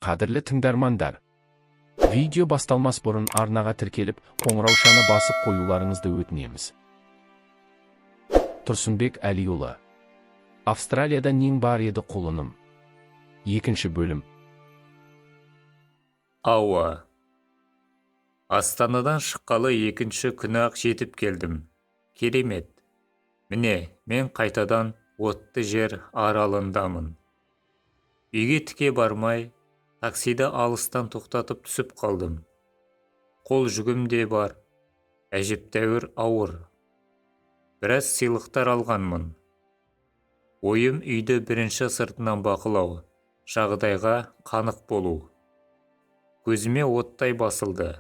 Қадірлі тыңдармандар, видео басталмас бұрын арнаға тіркеліп, қоңыраушаны басып қоюларыңызды өтінеміз. Тұрсынбек Әлиұлы. Австралияда нең бар еді құлыным? Екінші бөлім. Ауа. Астанадан шыққалы екінші күні-ақ жетіп келдім. Керемет. Міне, мен қайтадан отты жер аралындамын. Үйге тіке бармай, таксиді алыстан тоқтатып түсіп қалдым. Қол жүгім де бар, әжептәуір ауыр. Біраз сыйлықтар алғанмын. Ойым үйді бірінші сыртынан бақылау, жағдайға қанық болу. Көзіме оттай басылды.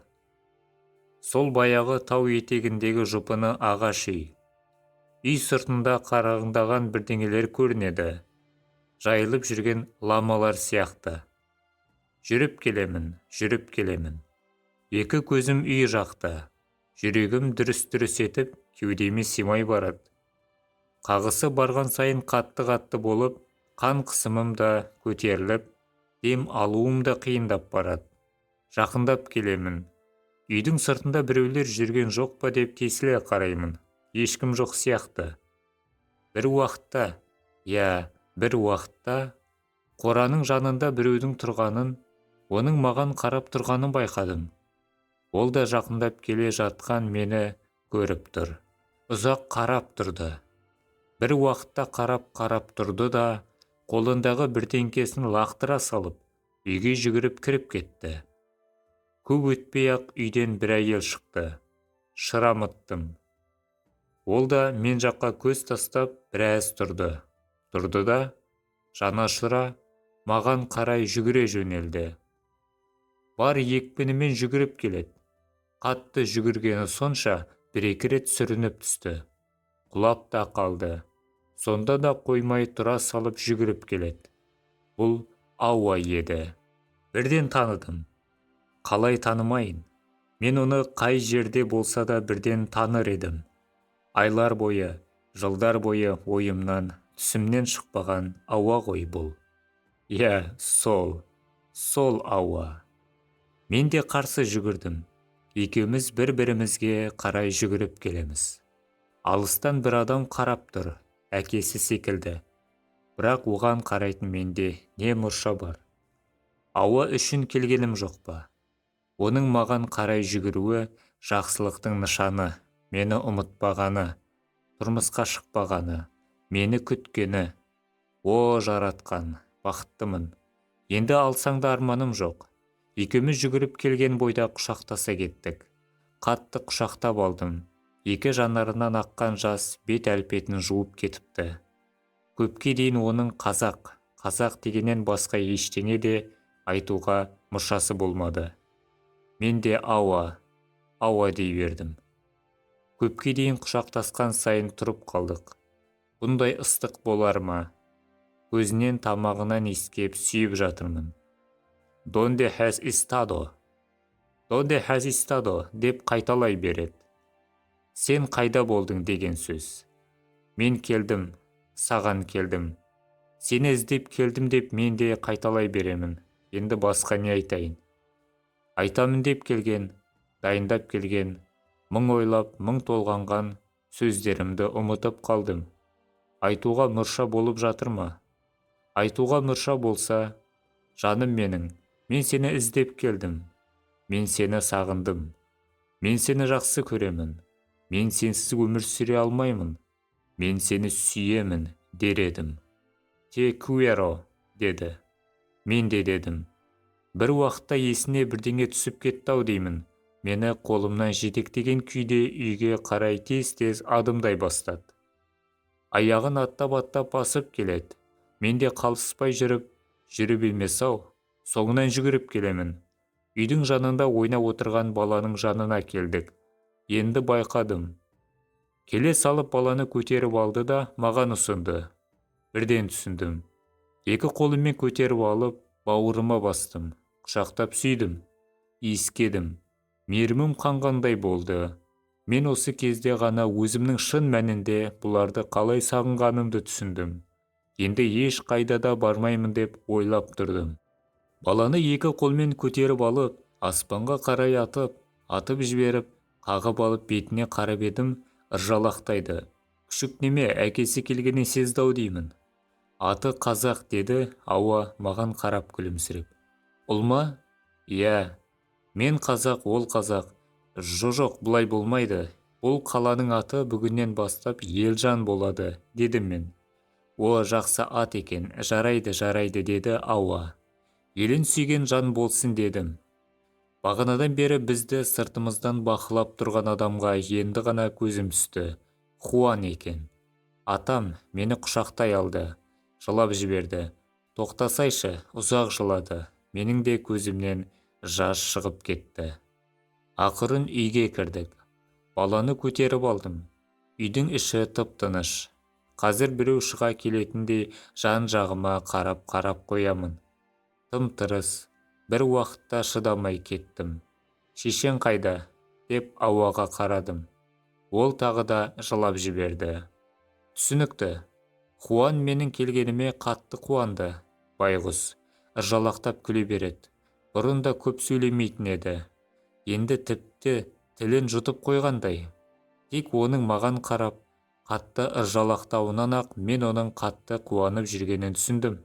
Сол баяғы тау етегіндегі жұпыны ағаш үй. Үй сыртында қарағындаған бірдеңелер көрінеді. Жайылып жүрген ламалар сияқты. Жүріп келемін. Екі көзім үй жақта. Жүрегім дүріс-дүріс етіп, кеудеме симай барады. Қағысы барған сайын қатты болып, қан қысымым да көтеріліп, дем алуым да қиындап барады. Жақындап келемін. Үйдің сыртында біреулер жүрген жоқ па деп тесіле қараймын. Ешкім жоқ сияқты. Бір уақытта қораның жанында біреудің тұрғанын, оның маған қарап тұрғанын байқадым. Ол да жақындап келе жатқан мені көріп тұр. Ұзақ қарап тұрды. Бір уақытта қарап тұрды да, қолындағы бірдеңкесін лақтыра салып, үйге жүгіріп кіріп кетті. Көп өтпей-ақ үйден бір әйел шықты. Шырамыттым. Ол да мен жаққа көз тастап біраз тұрды да, жанашыра маған қарай жүгіре жөнелді. Бар екпінімен жүгіріп келеді. Қатты жүгіргені сонша бір-екі рет сүрініп түсті. Құлап та қалды. Сонда да қоймай тұра салып жүгіріп келеді. Бұл Ауа еді. Бірден таныдым. Қалай танымайын? Мен оны қай жерде болса да бірден таныр едім. Айлар бойы, жылдар бойы ойымнан, түсімнен шықпаған Ауа ғой бұл. Иә, сол Ауа. Мен де қарсы жүгірдім. Екеуміз бір-бірімізге қарай жүгіріп келеміз. Алыстан бір адам қарап тұр, әкесі секілді. Бірақ оған қарайтын менде не мұрша бар? Ауа үшін келгенім жоқ па? Оның маған қарай жүгіруі жақсылықтың нышаны, мені ұмытпағаны, тұрмысқа шықпағаны, мені күткені. О, жаратқан, бақыттымын. Енді алсаң да арманым жоқ. Екеуміз жүгіріп келген бойда құшақтаса кеттік. Қатты құшақтап алдым. Екі жанарынан аққан жас бет әлпетін жуып кетіпті. Көпке дейін оның қазақ дегеннен басқа ештеңе де айтуға мұршасы болмады. Мен де Ауа дей бердім. Көпке дейін құшақтасқан сайын тұрып қалдық. Бұндай ыстық болар ма? Көзінен тамағынан иіскеп сүйіп жатырмын. «Donde has estado?» деп қайталай береді. Сен қайда болдың деген сөз. Мен келдім, саған келдім. Сені іздеп келдім деп мен де қайталай беремін. Енді басқа не айтайын? Айтамын деп келген, дайындап келген, мың ойлап, мың толғанған сөздерімді ұмытып қалдым. Айтуға мұрша болып жатыр ма? Айтуға мұрша болса, жаным менің, мен сені іздеп келдім. Мен сені сағындым. Мен сені жақсы көремін. Мен сенсіз өмір сүре алмаймын. Мен сені сүйемін, дер едім. «Те куэро» деді. Мен де дедім. Бір уақытта есіне бірдеңе түсіп кетті-ау деймін. Мені қолымнан жетектеген күйде үйге қарай тез-тез адымдай бастады. Аяғын аттап басып келеді. Мен де қалыспай жүріп емес-ау, соңынан жүгіріп келемін. Үйдің жанында ойнап отырған баланың жанына келдік. Енді байқадым. Келе салып баланы көтеріп алды да маған ұсынды. Бірден түсіндім. Екі қолыммен көтеріп алып, бауырыма бастым. Құшақтап сүйдім. Иіскедім. Мейірімім қанғандай болды. Мен осы кезде ғана өзімнің шын мәнінде бұларды қалай сағынғанымды түсіндім. Енді еш қайда да бармаймын деп ойлап тұрдым. Баланы екі қолмен көтеріп алып, аспанға қарай атып жіберіп, қағып алып бетіне қарап едім, ыржалақтайды. Күшік неме, әкесі келгенін сезді-ау деймін. Аты Қазақ, деді Ауа маған қарап күлімсіреп. Ұл ма? Иә, мен Қазақ, ол Қазақ. Жоқ, бұлай болмайды. Бұл қаланың аты бүгіннен бастап Елжан болады, дедім мен. О, жақсы ат екен, жарайды, деді Ауа. Елін сүйген жан болсын, дедім. Бағанадан бері бізді сыртымыздан бақылап тұрған адамға енді ғана көзім түсті. Хуан екен. Атам мені құшақтай алды, жылап жіберді. Тоқтасайшы, ұзақ жылады. Менің де көзімнен жас шығып кетті. Ақырын үйге кірдік. Баланы көтеріп алдым. Үйдің іші тып-тыныш. Қазір біреу шыға келетіндей жан-жағыма қарап қоямын. Тым-тырыс. Бір уақытта шыдамай кеттім. Шешең қайда? Деп Ауаға қарадым. Ол тағы да жылап жіберді. Түсінікті. Хуан менің келгеніме қатты қуанды. Байғұс ыржалақтап күле береді. Бұрын да көп сөйлемейтін еді. Енді тіпті тілін жұтып қойғандай. Тек оның маған қарап, қатты ыржалақтауынан ақ мен оның қатты қуанып жүргенін түсіндім.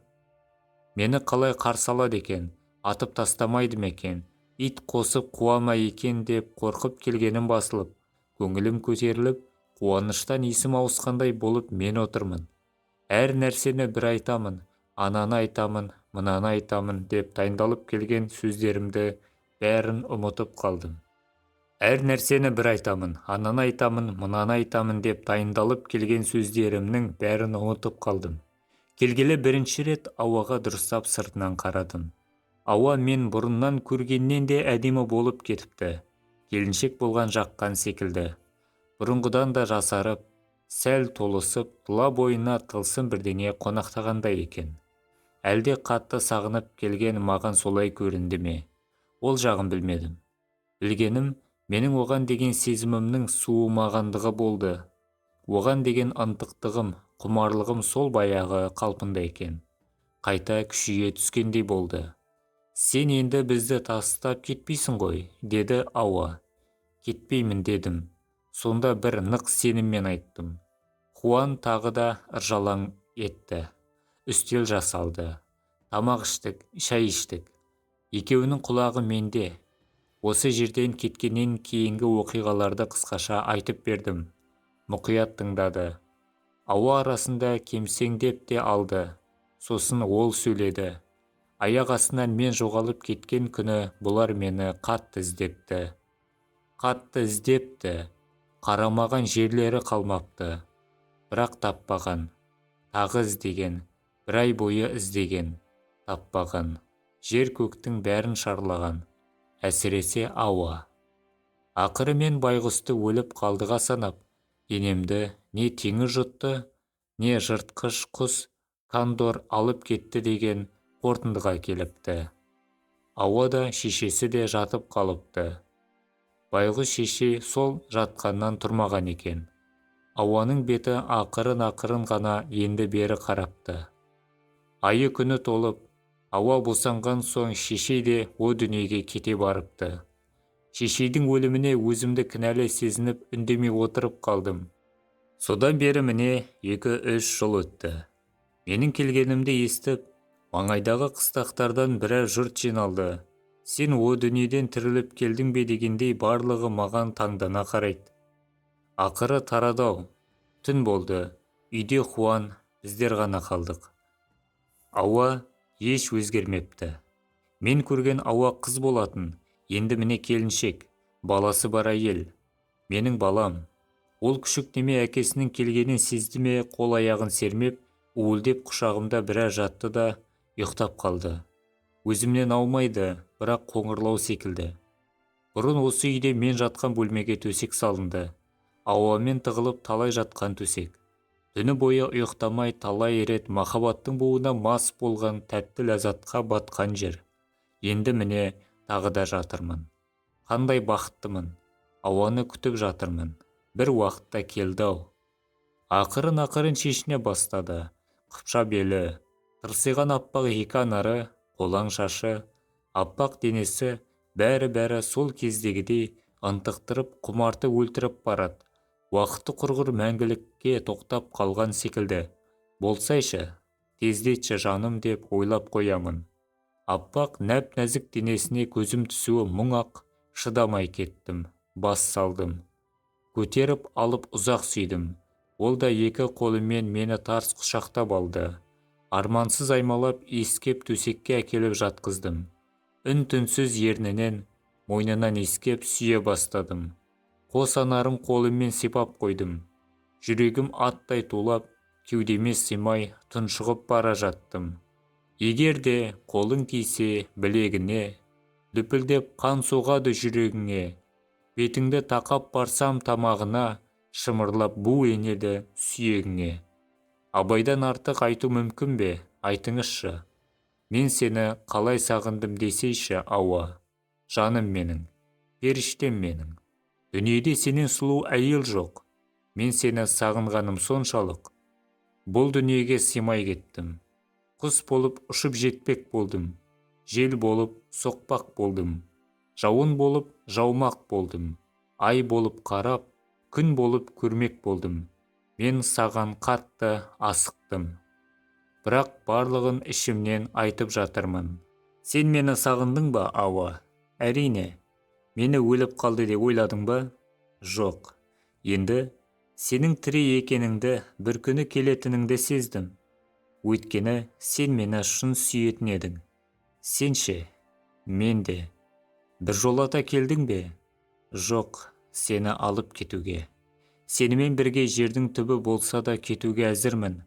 Мені қалай қарсы алады екен, атып тастамайды ма екен, ит қосып қуама екен деп қорқып келгенім басылып, көңілім көтеріліп, қуаныштан есім ауысқандай болып мен отырмын. Әр нәрсені бір айтамын, ананы айтамын, мынаны айтамын деп дайындалып келген сөздерімді бәрін ұмытып қалдым. Әр нәрсені бір айтамын, ананы айтамын, мынаны айтамын деп дайындалып келген сөздерімнің бәрін ұмытып қалдым. Келгелі бірінші рет Ауаға дұрыстап сыртынан қарадым. Ауа мен бұрыннан көргеннен де әдемі болып кетіпті. Келіншек болған жаққан секілді. Бұрынғыдан да жасарып, сәл толысып, тұла бойына тылсым бірдеңе қонақтағандай екен. Әлде қатты сағынып келген маған солай көрінді ме? Ол жағын білмедім. Білгенім, менің оған деген сезімімнің суымағандығы болды. Оған деген ынтықтығым, құмарлығым сол баяғы қалпында екен. Қайта күшейе түскендей болды. Сен енді бізді тастап кетпейсің ғой, деді Ауа. Кетпеймін, дедім. Сонда бір нық сеніммен айттым. Хуан тағы да ыржалаң етті. Үстел жасалды. Тамақ іштік, шай іштік. Екеуінің құлағы менде. Осы жерден кеткеннен кейінгі оқиғаларды қысқаша айтып бердім. Мұқият тыңдады. Ауа арасында кемсеңдеп те алды. Сосын ол сөйледі. Аяқ астынан мен жоғалып кеткен күні бұлар мені қатты іздепті. Қарамаған жерлері қалмапты. Бірақ таппаған. Тағы іздеген. Бір ай бойы іздеген. Таппаған. Жер көктің бәрін шарлаған. Әсіресе Ауа. Ақыры мен байғұсты өліп қалдыға санап, денемді не теңіз жұтты, не жыртқыш құс кандор алып кетті деген қорытындыға келіпті. Ауа да шешесі де жатып қалыпты. Байғұс шеше сол жатқаннан тұрмаған екен. Ауаның беті ақырын ғана енді бері қарапты. Айы күні толып, Ауа босанған соң шеше де о дүниеге кете барыпты. Шешейдің өліміне өзімді кінәлі сезініп үндемей отырып қалдым. Содан бері міне 2-3 жыл өтті. Менің келгенімді естіп, маңайдағы қыстақтардан біраз жұрт жиналды. Сен о дүниеден тіріліп келдің бе дегендей барлығы маған таңдана қарайды. Ақыры тарадау. Түн болды. Үйде Хуан, біздер ғана қалдық. Ауа еш өзгермепті. Мен көрген Ауа қыз болатын. Енді міне келіншек, баласы бар әйел. Менің балам. Ол күшік неме әкесінің келгенін сезді ме, қол аяғын сермеп, уылдеп құшағымда біраз жатты да ұйықтап қалды. Өзімнен аумайды, бірақ қоңырлау секілді. Бұрын осы үйде мен жатқан бөлмеге төсек салынды. Ауамен тығылып талай жатқан төсек. Түні бойы ұйықтамай талай рет махаббаттың буына мас болған тәтті ләззатқа батқан жер. Енді міне тағы да жатырмын. Қандай бақыттымын. Ауаны күтіп жатырмын. Бір уақытта келді-ау. Ақырын шешіне бастады. Қыпша белі, тырсиған аппақ екі анары, қолаң шашы, Аппақ денесі бәрі сол кездегідей ынтықтырып құмарты өлтіріп барады. Уақыты құрғыр мәңгілікке тоқтап қалған секілді. Болсайшы, тездетші жаным деп ойлап қоямын. Аппақ нәп-нәзік денесіне көзім түсуі мұң-ақ, шыдамай кеттім, бас салдым. Көтеріп алып ұзақ сүйдім. Ол да екі қолымен мені тарс құшақтап алды. Армансыз аймалап иіскеп төсекке әкеліп жатқыздым. Үн-түнсіз ернінен, мойнынан иіскеп сүйе бастадым. Қос анарын қолыммен сипап қойдым. Жүрегім аттай тулап, кеудеме сыймай тұншығып бара жаттым. Егер де қолың тисе білегіне, дүпілдеп қан соғады жүрегіңе. Бетіңді тақап барсам тамағына, шымырлап бу енеді сүйегіңе. Абайдан артық айту мүмкін бе? Айтыңызшы. Мен сені қалай сағындым десейші, ауа. Жаным менің, періштем менің. Дүниеде сенен сұлу әйел жоқ. Мен сені сағынғаным соншалық. Бұл дүниеге сыймай кеттім. Құс болып ұшып жетпек болдым. Жел болып соқпақ болдым. Жауын болып жаумақ болдым. Ай болып қарап, күн болып көрмек болдым. Мен саған қатты асықтым. Бірақ барлығын ішімнен айтып жатырмын. Сен мені сағындың ба, ауа? Әрине. Мені өліп қалды деп ойладың ба? Жоқ. Енді сенің тірі екеніңді, бір күні келетініңді сездім. Өйткені сен мені шын сүйетін едің. Сенше, мен де. Бір жолата келдің бе? Жоқ, сені алып кетуге. Сенімен бірге жердің түбі болса да кетуге әзірмін.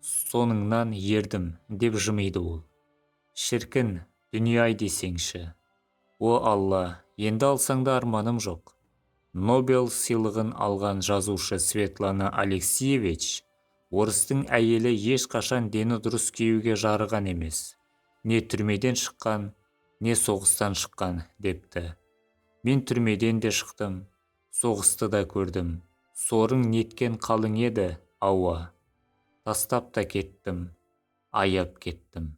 Соңыңнан ердім, деп жымиды ол. Шіркін, дүние-ай десеңші. О Алла, енді алсаң да арманым жоқ. Нобель сыйлығын алған жазушы Светлана Алексеевич, орыстың әйелі ешқашан дені дұрыс киюге жарыған емес. Не түрмеден шыққан, не соғыстан шыққан, депті. Мен түрмеден де шықтым, соғысты да көрдім. Сорың неткен қалың еді, ауа. Тастап та кеттім, аяп кеттім.